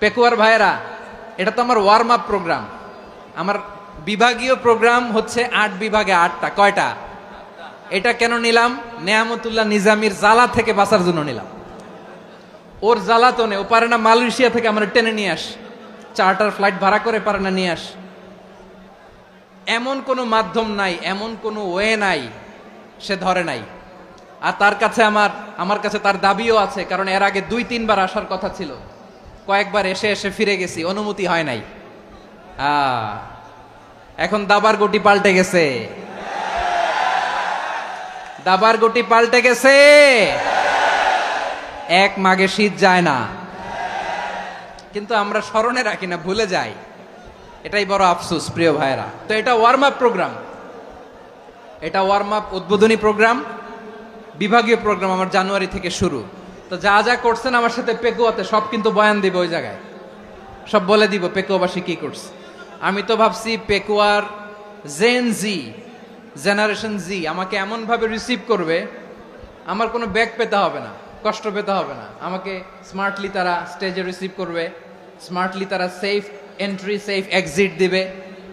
পেকুয়ার ভাইয়েরা, এটা তো আমার ওয়ার্ম আপ প্রোগ্রাম। আমার বিভাগীয় প্রোগ্রাম হচ্ছে 8 বিভাগে 8টা। কয়টা? এটা কেন নিলাম? নেয়ামতুল্লাহ নিজামীর জ্বালা থেকে বাঁচার জন্য নিলাম। ওর জ্বালাতনে ও পারে না মালয়েশিয়া থেকে আমরা টেনে নিয়ে আস, চার্টার ফ্লাইট ভাড়া করে পারে না নিয়ে আস। এমন কোনো মাধ্যম নাই, এমন কোনো ওয়ে নাই সে ধরে নাই। আর তার কাছে আমার কাছে তার দাবিও আছে, কারণ এর আগে 2-3 বার আসার কথা ছিল, কয়েকবার এসে এসে ফিরে গেছি, অনুমতি হয় নাই। এখন দাবার গুটি পাল্টে গেছে, দাবার গুটি পাল্টে গেছে। এক মাঘে শীত যায় না, কিন্তু আমরা স্মরণে রাখি না, ভুলে যাই। এটাই বড় আফসোস প্রিয় ভাইরা। তো এটা ওয়ার্ম আপ প্রোগ্রাম, এটা ওয়ার্ম আপ উদ্বোধনী প্রোগ্রাম, বিভাগীয় প্রোগ্রাম আমার জানুয়ারি থেকে শুরু। তো যা যা করছেন আমার সাথে পেকুয়াতে সব কিন্তু বয়ান দিব, ওই জায়গায় সব বলে দিব পেকুয়াবাসী কি করছে। আমি তো ভাবছি পেকুয়ার জেনারেশন জি আমাকে এমন ভাবে রিসিভ করবে, আমার কোনো ব্যাগ পেতে হবে না, কষ্ট পেতে হবে না। আমাকে স্মার্টলি তারা স্টেজে রিসিভ করবে, স্মার্টলি তারা সেফ এন্ট্রি সেফ এক্সিট দিবে।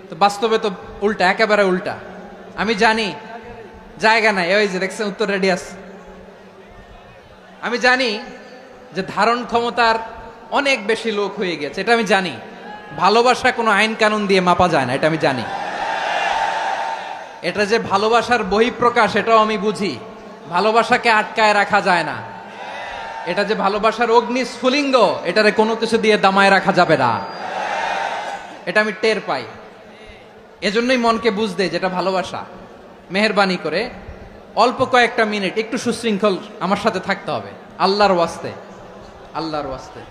তো বাস্তবে তো উল্টা, একেবারে উল্টা। আমি জানি জায়গা নাই, ওই যে দেখছেন উত্তর রেডি আছে। আমি জানি যে ধারণ ক্ষমতার অনেক বেশি লোক হয়ে গেছে, এটা আমি জানি। ভালোবাসা কোনো আইন কানুন দিয়ে মাপা যায় না, এটা আমি জানি। এটা যে ভালোবাসার বহিঃপ্রকাশ এটাও আমি বুঝি, ভালোবাসাকে আটকায় রাখা যায় না। এটা যে ভালোবাসার অগ্নি স্ফুলিঙ্গ, এটারে কোনো কিছু দিয়ে দামায় রাখা যাবে না, এটা আমি টের পাই। এজন্যই মনকে বুঝতে যেটা ভালোবাসা। মেহেরবানি করে অল্প কয়েকটা মিনিট একটু সুশৃঙ্খল আমার সাথে থাকতে হবে, আল্লাহর ওয়াস্তে, আল্লাহর ওয়াস্তে।